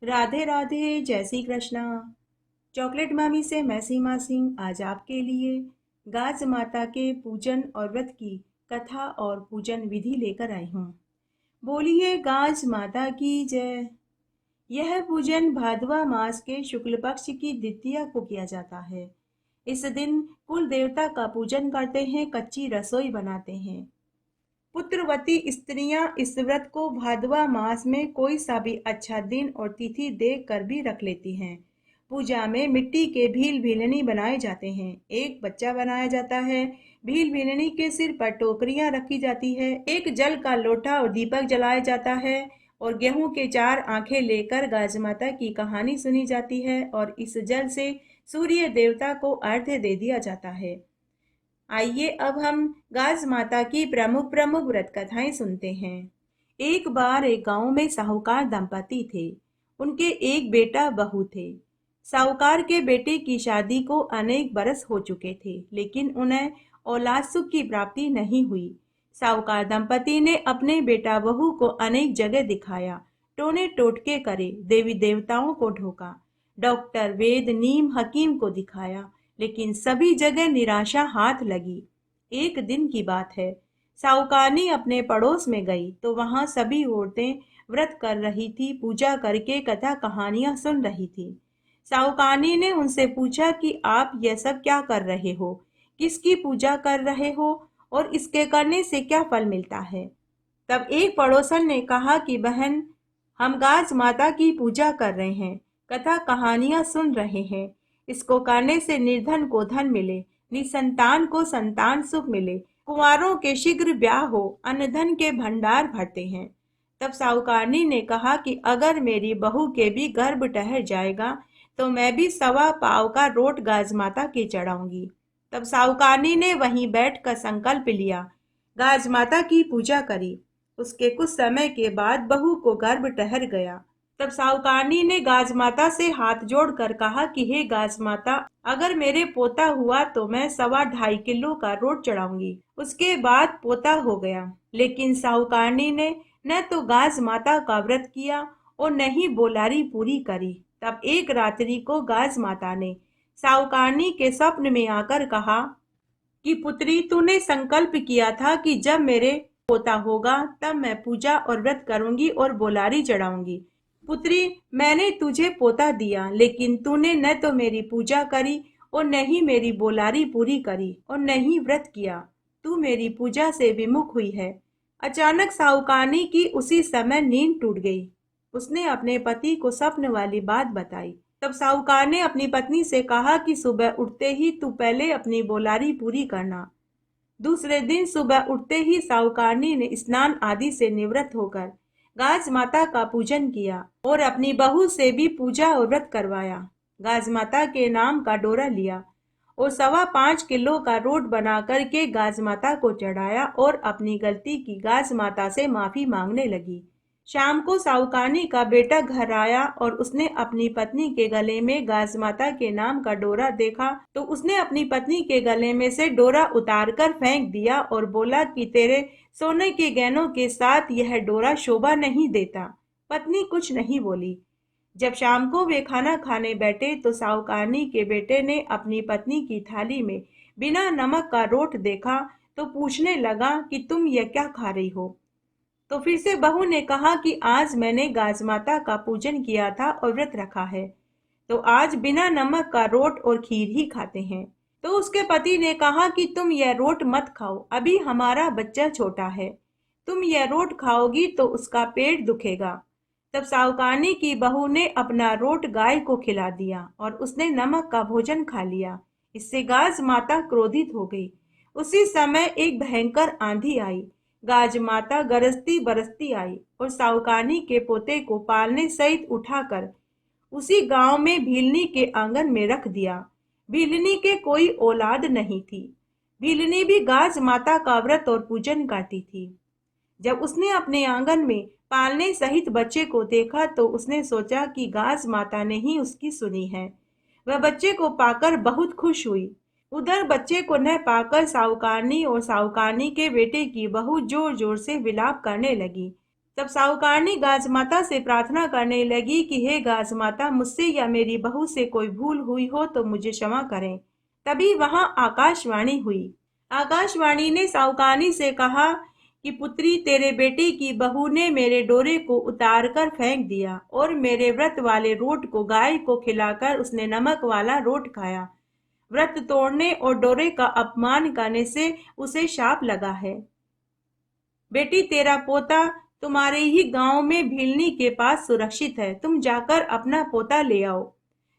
राधे राधे, जय श्री कृष्णा। चॉकलेट मामी से मैं सीमा सिंह आज आपके लिए गाज माता के पूजन और व्रत की कथा और पूजन विधि लेकर आई हूँ। बोलिए गाज माता की जय। यह पूजन भादवा मास के शुक्ल पक्ष की द्वितीया को किया जाता है। इस दिन कुल देवता का पूजन करते हैं, कच्ची रसोई बनाते हैं। पुत्रवती स्त्रियां इस व्रत को भादवा मास में कोई सा भी अच्छा दिन और तिथि देख कर भी रख लेती हैं। पूजा में मिट्टी के भील भीलनी बनाए जाते हैं, एक बच्चा बनाया जाता है। भील भीलनी के सिर पर टोकरियां रखी जाती है, एक जल का लोटा और दीपक जलाया जाता है और गेहूं के 4 आंखें लेकर गाज माता की कहानी सुनी जाती है और इस जल से सूर्य देवता को अर्घ्य दे दिया जाता है। आइए अब हम गाज माता की प्रमुख प्रमुख व्रत कथाएं सुनते हैं। एक बार एक गांव में साहूकार दंपति थे। उनके एक बेटा बहू थे। साहूकार के बेटे की शादी को अनेक बरस हो चुके थे, लेकिन उन्हें औलाद सुख की प्राप्ति नहीं हुई। साहूकार दंपति ने अपने बेटा बहू को अनेक जगह दिखाया, टोने टोटके करे, देवी देवताओं को ढोका, डॉक्टर वेद नीम हकीम को दिखाया, लेकिन सभी जगह निराशा हाथ लगी। एक दिन की बात है, साहूकारनी अपने पड़ोस में गई तो वहां सभी औरतें व्रत कर रही थी, पूजा करके कथा कहानियां सुन रही थी। साहूकारनी ने उनसे पूछा कि आप यह सब क्या कर रहे हो, किसकी पूजा कर रहे हो और इसके करने से क्या फल मिलता है। तब एक पड़ोसन ने कहा कि बहन, हम गाज माता की पूजा कर रहे हैं, कथा कहानियां सुन रहे हैं। इसको करने से निर्धन को धन मिले, निसंतान को संतान सुख मिले, कुंवारों के शीघ्र ब्याह हो, अन्न के भंडार भरते हैं। तब साहूकारनी ने कहा कि अगर मेरी बहू के भी गर्भ ठहर जाएगा तो मैं भी 1.25 पाव का रोट गाज माता की चढ़ाऊंगी। तब साहूकारनी ने वहीं बैठकर संकल्प लिया, गाज माता की पूजा करी। उसके कुछ समय के बाद बहू को गर्भ ठहर गया। तब साहूकारनी ने गाज माता से हाथ जोड़कर कहा कि हे गाज माता, अगर मेरे पोता हुआ तो मैं 2.25 किलो का रोट चढ़ाऊंगी। उसके बाद पोता हो गया, लेकिन साहूकारनी ने न तो गाज माता का व्रत किया और न ही बोलारी पूरी करी। तब एक रात्रि को गाज माता ने साहूकारनी के स्वप्न में आकर कहा कि पुत्री, तूने संकल्प किया था कि जब मेरे पोता होगा तब मैं पूजा और व्रत करूंगी और बोलारी चढ़ाऊंगी। पुत्री, मैंने तुझे पोता दिया, लेकिन तूने न तो मेरी पूजा करी और न ही मेरी बोलारी पूरी करी और न ही व्रत किया। तू मेरी पूजा से विमुख हुई है। अचानक साहूकारनी की उसी समय नींद टूट गई। उसने अपने पति को स्वप्न वाली बात बताई। तब साहूकार ने अपनी पत्नी से कहा कि सुबह उठते ही तू पहले अपनी बोलारी पूरी करना। दूसरे दिन सुबह उठते ही साहूकारनी ने स्नान आदि से निवृत्त होकर गाज माता का पूजन किया और अपनी बहू से भी पूजा और व्रत करवाया। गाज माता के नाम का डोरा लिया और 5.25 किलो का रोट बना करके गाज माता को चढ़ाया और अपनी गलती की गाज माता से माफी मांगने लगी। शाम को साहूकारनी का बेटा घर आया और उसने अपनी पत्नी के गले में गाज माता के नाम का डोरा देखा तो उसने अपनी पत्नी के गले में से डोरा उतारकर फेंक दिया और बोला कि तेरे सोने के गहनों के साथ यह डोरा शोभा नहीं देता। पत्नी कुछ नहीं बोली। जब शाम को वे खाना खाने बैठे तो साहूकारनी के बेटे ने अपनी पत्नी की थाली में बिना नमक का रोट देखा तो पूछने लगा कि तुम यह क्या खा रही हो। तो फिर से बहू ने कहा कि आज मैंने गाज माता का पूजन किया था और व्रत रखा है, तो आज बिना नमक का रोट और खीर ही खाते हैं। तो उसके पति ने कहा कि तुम यह रोट मत खाओ, अभी हमारा बच्चा छोटा है। तुम यह रोट खाओगी तो उसका पेट दुखेगा। तब साहूकारनी की बहू ने अपना रोट गाय को खिला दिया और उसने नमक का भोजन खा लिया। इससे गाज माता क्रोधित हो गई। उसी समय एक भयंकर आंधी आई। गाज माता गरजती बरसती आई और साहूकारनी के पोते को पालने सहित उठाकर उसी गांव में भीलनी के आंगन में रख दिया। भीलनी के कोई औलाद नहीं थी। भीलनी भी गाज माता का व्रत और पूजन करती थी। जब उसने अपने आंगन में पालने सहित बच्चे को देखा तो उसने सोचा कि गाज माता ने ही उसकी सुनी है। वह बच्चे को पाकर बहुत खुश हुई। उधर बच्चे को न पाकर साहूकारनी और साहूकारनी के बेटे की बहू जोर जोर से विलाप करने लगी। तब साहूकारनी गाज माता से प्रार्थना करने लगी कि हे गाज माता, मुझसे या मेरी बहू से कोई भूल हुई हो तो मुझे क्षमा करें। तभी वहां आकाशवाणी हुई। आकाशवाणी ने साहूकारनी से कहा कि पुत्री, तेरे बेटे की बहू ने मेरे डोरे को उतार कर फेंक दिया और मेरे व्रत वाले रोट को गाय को खिलाकर उसने नमक वाला रोट खाया। व्रत तोड़ने और डोरे का अपमान करने से उसे शाप लगा है। बेटी, तेरा पोता तुम्हारे ही गांव में भीलनी के पास सुरक्षित है। तुम जाकर अपना पोता ले आओ।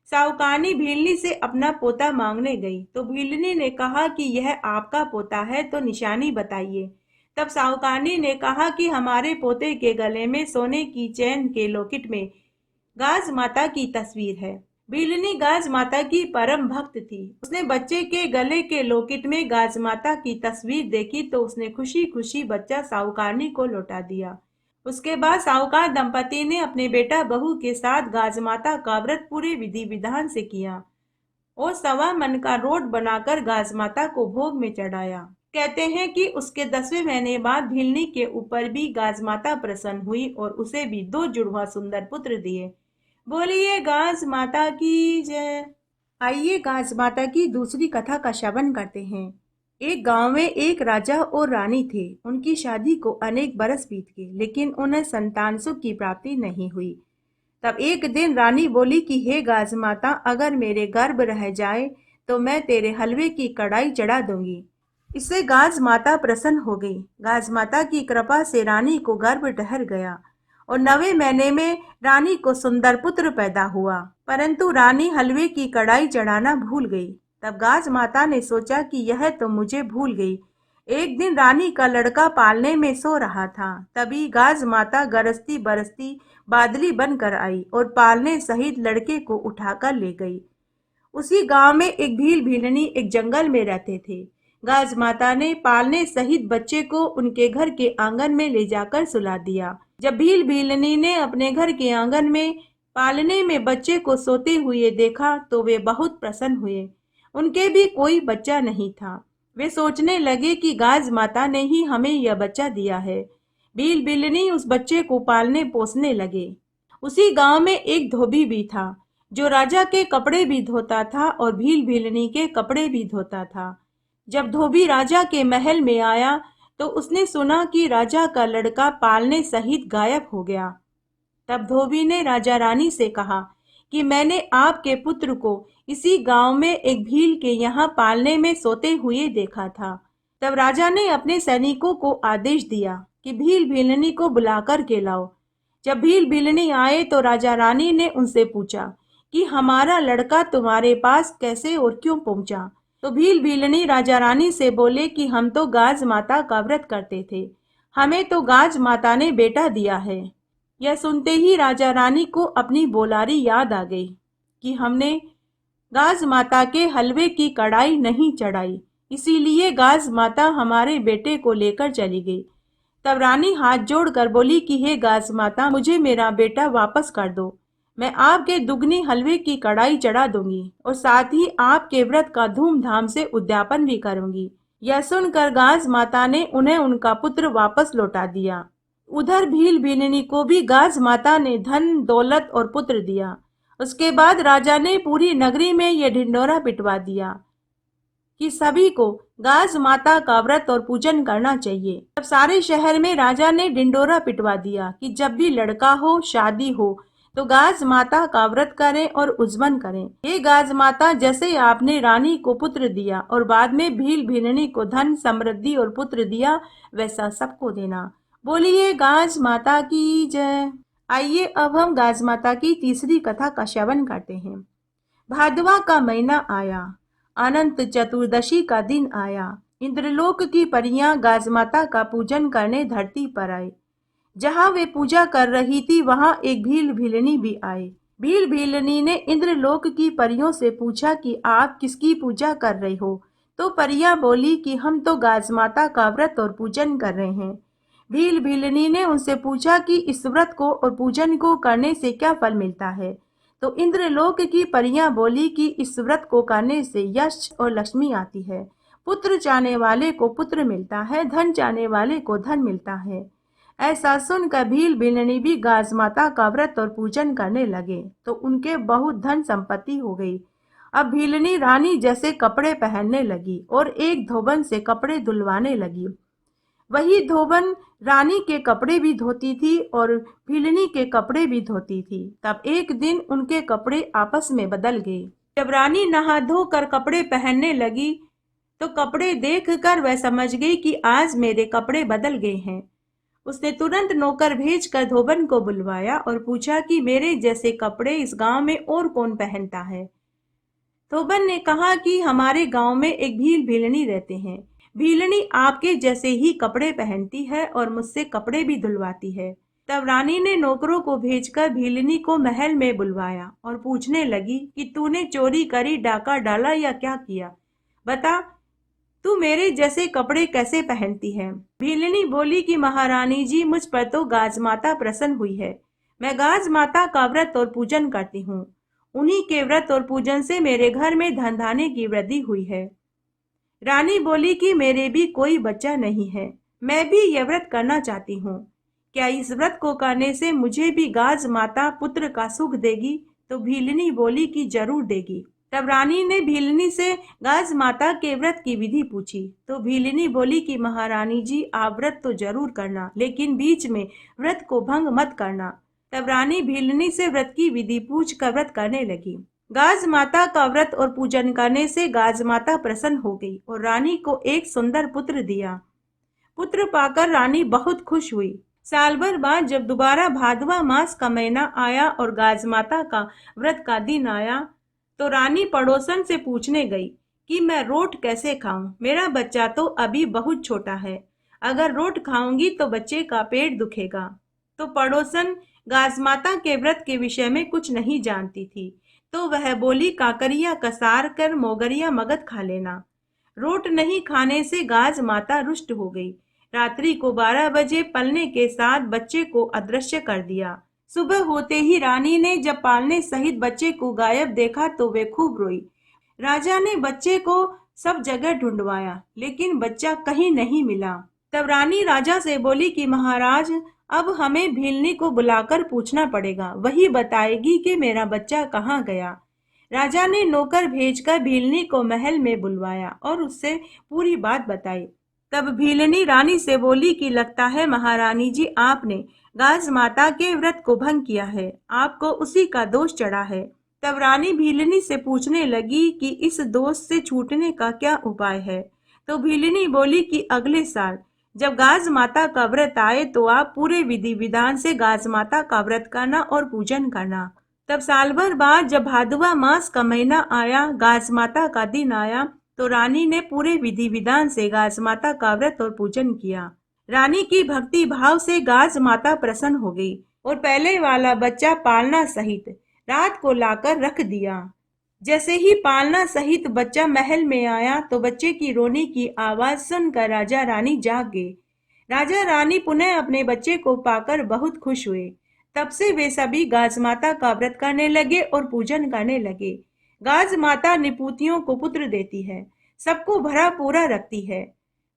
साहूकारनी भीलनी से अपना पोता मांगने गई तो भीलनी ने कहा कि यह आपका पोता है तो निशानी बताइए। तब साहूकारनी ने कहा कि हमारे पोते के गले में सोने की चैन के लॉकेट में गाज माता की तस्वीर है। भीलनी गाज माता की परम भक्त थी। उसने बच्चे के गले के लॉकेट में गाज माता की तस्वीर देखी तो उसने खुशी खुशी बच्चा साहूकारनी को लौटा दिया। उसके बाद साहूकार दंपति ने अपने बेटा बहू के साथ गाज माता का व्रत पूरे विधि विधान से किया और 1.25 मन का रोट बनाकर गाज माता को भोग में चढ़ाया। कहते हैं कि उसके 10वें महीने बाद भीलनी के ऊपर भी गाज माता प्रसन्न हुई और उसे भी 2 जुड़वा सुंदर पुत्र दिए। बोलिए गाज माता की जय। आइए गाज माता की दूसरी कथा का श्रवण करते हैं। एक गांव में एक राजा और रानी थे। उनकी शादी को अनेक बरस बीत गए, लेकिन उन्हें संतान सुख की प्राप्ति नहीं हुई। तब एक दिन रानी बोली कि हे गाज माता, अगर मेरे गर्भ रह जाए तो मैं तेरे हलवे की कढ़ाई चढ़ा दूंगी। इससे गाज माता प्रसन्न हो गई। गाज माता की कृपा से रानी को गर्भ ठहर गया और 9वें महीने में रानी को सुंदर पुत्र पैदा हुआ। परंतु रानी हलवे की कढ़ाई चढ़ाना भूल गई। तब गाज माता ने सोचा कि यह तो मुझे भूल गई। एक दिन रानी का लड़का पालने में सो रहा था। तभी गाज माता गरजती बरसती बादली बनकर आई और पालने सहित लड़के को उठाकर ले गई। उसी गांव में एक भील भीलनी एक जंगल में रहते थे। गाज माता ने पालने सहित बच्चे को उनके घर के आंगन में ले जाकर सुला दिया। जब भील भीलनी ने अपने घर के आंगन में पालने में बच्चे को सोते हुए देखा तो वे बहुत प्रसन्न हुए। उनके भी कोई बच्चा नहीं था। वे सोचने लगे कि गाज माता ने ही हमें यह बच्चा दिया है। भील भीलनी उस बच्चे को पालने पोसने लगे। उसी गांव में एक धोबी भी था जो राजा के कपड़े भी धोता था और भील भीलनी के कपड़े भी धोता था। जब धोबी राजा के महल में आया तो उसने सुना कि राजा का लड़का पालने सहित गायब हो गया। तब धोबी ने राजा रानी से कहा कि मैंने आपके पुत्र को इसी गांव में एक भील के यहाँ पालने में सोते हुए देखा था। तब राजा ने अपने सैनिकों को आदेश दिया कि भील भीलनी को बुलाकर के लाओ। जब भील भीलनी आए तो राजा रानी ने उनसे पूछा कि हमारा लड़का तुम्हारे पास कैसे और क्यों पहुंचा। तो भील भीलनी राजा रानी से बोले कि हम तो गाज माता का व्रत करते थे, हमें तो गाज माता ने बेटा दिया है। यह सुनते ही राजा रानी को अपनी बोलारी याद आ गई कि हमने गाज माता के हलवे की कढ़ाई नहीं चढ़ाई, इसीलिए गाज माता हमारे बेटे को लेकर चली गई। तब रानी हाथ जोड़कर बोली कि हे गाज माता, मुझे मेरा बेटा वापस कर दो। मैं आपके दुगनी हलवे की कढ़ाई चढ़ा दूंगी और साथ ही आपके व्रत का धूमधाम से उद्यापन भी करूंगी। यह सुनकर गाज माता ने उन्हें उनका पुत्र वापस लौटा दिया। उधर भील भीलनी को भी गाज माता ने धन दौलत और पुत्र दिया। उसके बाद राजा ने पूरी नगरी में यह ढिंढोरा पिटवा दिया कि सभी को गाज माता का व्रत और पूजन करना चाहिए। तब सारे शहर में राजा ने ढिंढोरा पिटवा दिया कि जब भी लड़का हो, शादी हो तो गाज माता का व्रत करें और उज्जवल करें। ये गाज माता, जैसे आपने रानी को पुत्र दिया और बाद में भील भीलनी को धन समृद्धि और पुत्र दिया, वैसा सबको देना। बोलिए गाज माता की जय। आइए अब हम गाज माता की तीसरी कथा का श्रवण करते हैं। भादवा का महीना आया, अनंत चतुर्दशी का दिन आया। इंद्रलोक की परियां गाज माता का पूजन करने धरती पर आए। जहाँ वे पूजा कर रही थी वहाँ एक भील भीलनी भी आए। भील भीलनी ने इंद्रलोक की परियों से पूछा कि आप किसकी पूजा कर रहे हो। तो परियां बोली कि हम तो गाज माता का व्रत और पूजन कर रहे हैं। भील भीलनी ने उनसे पूछा कि इस व्रत को और पूजन को करने से क्या फल मिलता है। तो इंद्रलोक की परियां बोली कि इस व्रत को करने से यश और लक्ष्मी आती है, पुत्र चाहने वाले को पुत्र मिलता है, धन चाहने वाले को धन मिलता है। ऐसा सुनकर भील बिलनी भी गाज माता का व्रत और पूजन करने लगे तो उनके बहुत धन संपत्ति हो गई। अब भीलनी रानी जैसे कपड़े पहनने लगी और एक धोबन से कपड़े धुलवाने लगी। वही धोबन रानी के कपड़े भी धोती थी और भीलनी के कपड़े भी धोती थी। तब एक दिन उनके कपड़े आपस में बदल गए। जब रानी नहा धोकर कपड़े पहनने लगी तो कपड़े देखकर वह समझ गई कि आज मेरे कपड़े बदल गए हैं। उसने तुरंत नौकर भेजकर धोबन को बुलवाया और पूछा कि मेरे जैसे कपड़े इस गांव में और कौन पहनता है। धोबन ने कहा कि हमारे गांव में एक भील भीलनी रहते हैं। भीलनी आपके जैसे ही कपड़े पहनती है और मुझसे कपड़े भी धुलवाती है। तब रानी ने नौकरों को भेजकर भीलनी को महल में बुलवाया और पूछने लगी कि तूने चोरी करी, डाका डाला या क्या किया? बता, तू मेरे जैसे कपड़े कैसे पहनती है? भीलनी बोली कि महारानी जी, मुझ पर तो गाज माता प्रसन्न हुई है। मैं गाज माता का व्रत और पूजन करती हूँ। उन्हीं के व्रत और पूजन से मेरे घर में धन धान्य की वृद्धि हुई है। रानी बोली कि मेरे भी कोई बच्चा नहीं है, मैं भी यह व्रत करना चाहती हूँ। क्या इस व्रत को करने से मुझे भी गाज माता पुत्र का सुख देगी? तो भीलनी बोली कि जरूर देगी। तब रानी ने भीलनी से गाज माता के व्रत की विधि पूछी तो भीलनी बोली कि महारानी जी, आप व्रत तो जरूर करना, लेकिन बीच में व्रत को भंग मत करना। तब रानी भीलनी से व्रत की विधि पूछ कर व्रत करने लगी। गाज माता का व्रत और पूजन करने से गाज माता प्रसन्न हो गई और रानी को एक सुंदर पुत्र दिया। पुत्र पाकर रानी बहुत खुश हुई। साल भर बाद जब दोबारा भादवा मास का महीना आया और गाज माता का व्रत का दिन आया तो रानी पड़ोसन से पूछने गई कि मैं रोट कैसे खाऊं? मेरा बच्चा तो अभी बहुत छोटा है, अगर रोट खाऊंगी तो बच्चे का पेट दुखेगा। तो पड़ोसन गाज माता के व्रत के विषय में कुछ नहीं जानती थी, तो वह बोली, काकरिया कसार कर मोगरिया मगध खा लेना। रोट नहीं खाने से गाज माता रुष्ट हो गई। रात्रि को 12 बजे पलने के साथ बच्चे को अदृश्य कर दिया। सुबह होते ही रानी ने जब पालने सहित बच्चे को गायब देखा तो वे खूब रोई। राजा ने बच्चे को सब जगह ढूंढवाया, लेकिन बच्चा कहीं नहीं मिला। तब रानी राजा से बोली कि महाराज, अब हमें भीलनी को बुलाकर पूछना पड़ेगा, वही बताएगी कि मेरा बच्चा कहाँ गया। राजा ने नौकर भेजकर भीलनी को महल में बुलवाया और उससे पूरी बात बताई। तब भीलनी रानी से बोली कि लगता है महारानी जी, आपने गाज माता के व्रत को भंग किया है, आपको उसी का दोष चढ़ा है। तब रानी भीलनी से पूछने लगी कि इस दोष से छूटने का क्या उपाय है। तो भीलनी बोली कि अगले साल जब गाज माता का व्रत आए तो आप पूरे विधि विधान से गाज माता का व्रत करना और पूजन करना। तब साल भर बाद जब भादवा मास का महीना आया, गाज माता का दिन आया, तो रानी ने पूरे विधि विधान से गाज माता का व्रत और पूजन किया। रानी की भक्ति भाव से गाज माता प्रसन्न हो गई और पहले वाला बच्चा पालना सहित रात को लाकर रख दिया। जैसे ही पालना सहित बच्चा महल में आया तो बच्चे की रोने की आवाज सुनकर राजा रानी जाग गए। राजा रानी पुनः अपने बच्चे को पाकर बहुत खुश हुए। तब से वे सभी गाज माता का व्रत करने लगे और पूजन करने लगे। गाज माता निपुतियों को पुत्र देती है, सबको भरा पूरा रखती है।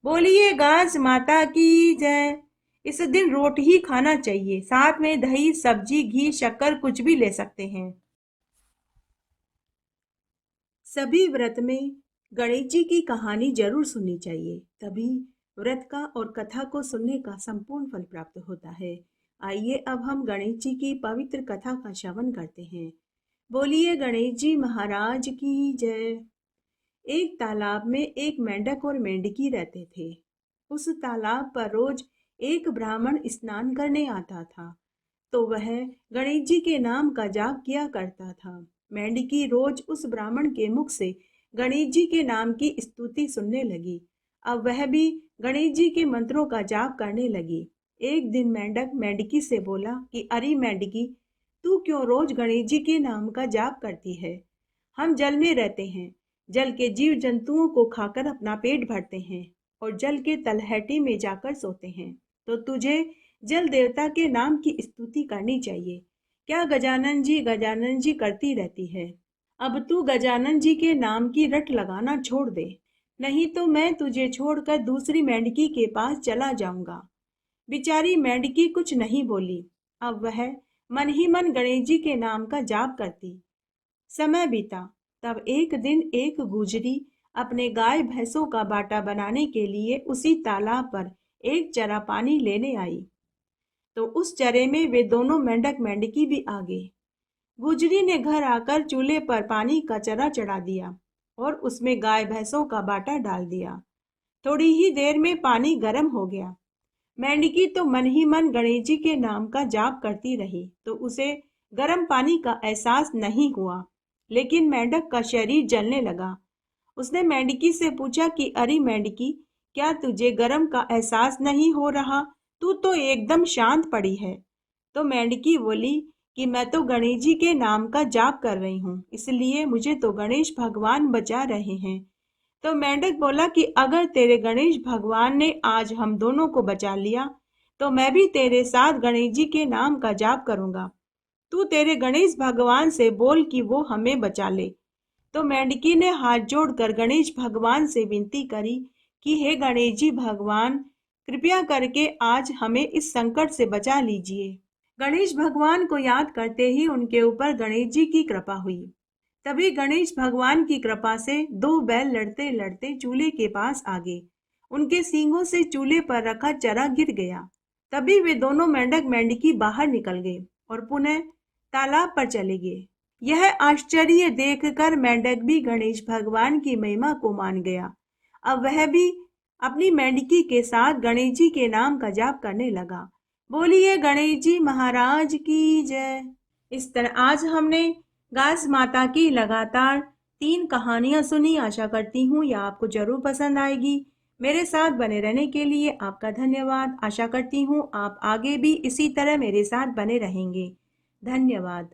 बोलिए गाज माता की जय। इस दिन रोटी ही खाना चाहिए, साथ में दही, सब्जी, घी, शक्कर कुछ भी ले सकते हैं। सभी व्रत में गणेश जी की कहानी जरूर सुननी चाहिए, तभी व्रत का और कथा को सुनने का संपूर्ण फल प्राप्त होता है। आइए अब हम गणेश जी की पवित्र कथा का श्रवण करते हैं। बोलिए गणेश जी महाराज की जय। एक तालाब में एक मेंढक और मेंढकी रहते थे। उस तालाब पर रोज एक ब्राह्मण स्नान करने आता था, तो वह गणेश जी के नाम का जाप किया करता था। मेंढकी रोज उस ब्राह्मण के मुख से गणेश जी के नाम की स्तुति सुनने लगी। अब वह भी गणेश जी के मंत्रों का जाप करने लगी। एक दिन मेंढक मेंढकी से बोला कि अरे मेंढकी, तू क्यों रोज गणेश जी के नाम का जाप करती है? हम जल में रहते हैं, जल के जीव जंतुओं को खाकर अपना पेट भरते हैं और जल के तलहटी में जाकर सोते हैं, तो तुझे जल देवता के नाम की स्तुति करनी चाहिए। क्या गजानन जी करती रहती है? अब तू गजानन जी के नाम की रट लगाना छोड़ दे, नहीं तो मैं तुझे छोड़कर दूसरी मेंढकी के पास चला जाऊंगा। बेचारी मेंढकी कुछ नहीं बोली। अब वह मन ही मन गणेश जी के नाम का जाप करती। समय बीता। तब एक दिन एक गुजरी अपने गाय भैंसों का बाटा बनाने के लिए उसी तालाब पर एक चरा पानी लेने आई। तो उस चरे में वे दोनों मेंढक मेंढकी भी आ गए। गुजरी ने घर आकर चूल्हे पर पानी का चरा चढ़ा दिया और उसमें गाय भैंसों का बाटा डाल दिया। थोड़ी ही देर में पानी गर्म हो गया। मेंढकी तो मन ही मन गणेश जी के नाम का जाप करती रही, तो उसे गर्म पानी का एहसास नहीं हुआ, लेकिन मेंढक का शरीर जलने लगा। उसने मेंढकी से पूछा कि अरे मेंढकी, क्या तुझे गर्म का एहसास नहीं हो रहा? तू तो एकदम शांत पड़ी है। तो मेंढकी बोली कि मैं तो गणेश जी के नाम का जाप कर रही हूँ, इसलिए मुझे तो गणेश भगवान बचा रहे हैं। तो मेंढक बोला कि अगर तेरे गणेश भगवान ने आज हम दोनों को बचा लिया, तो मैं भी तेरे साथ गणेश जी के नाम का जाप करूंगा। तू तेरे गणेश भगवान से बोल कि वो हमें बचा ले। तो मेंढकी ने हाथ जोड़कर गणेश भगवान से विनती करी कि हे गणेश जी भगवान, कृपया करके आज हमें इस संकट से बचा लीजिए। गणेश भगवान को याद करते ही उनके ऊपर गणेश जी की कृपा हुई। तभी गणेश भगवान की कृपा से दो बैल लड़ते लड़ते चूल्हे के पास आ गए। उनके सींगों से चूल्हे पर रखा चरा गिर गया। तभी वे दोनों मेंढक मेंढकी बाहर निकल गए और पुनः तालाब पर चले गए। यह आश्चर्य देखकर मेंढक भी गणेश भगवान की महिमा को मान गया। अब वह भी अपनी मेंढकी के साथ गणेश जी के नाम का जाप करने लगा। बोलिए गणेश जी महाराज की जय। इस तरह आज हमने गास माता की लगातार 3 कहानियां सुनी। आशा करती हूँ यह आपको जरूर पसंद आएगी। मेरे साथ बने रहने के लिए आपका धन्यवाद। आशा करती हूँ आप आगे भी इसी तरह मेरे साथ बने रहेंगे। धन्यवाद।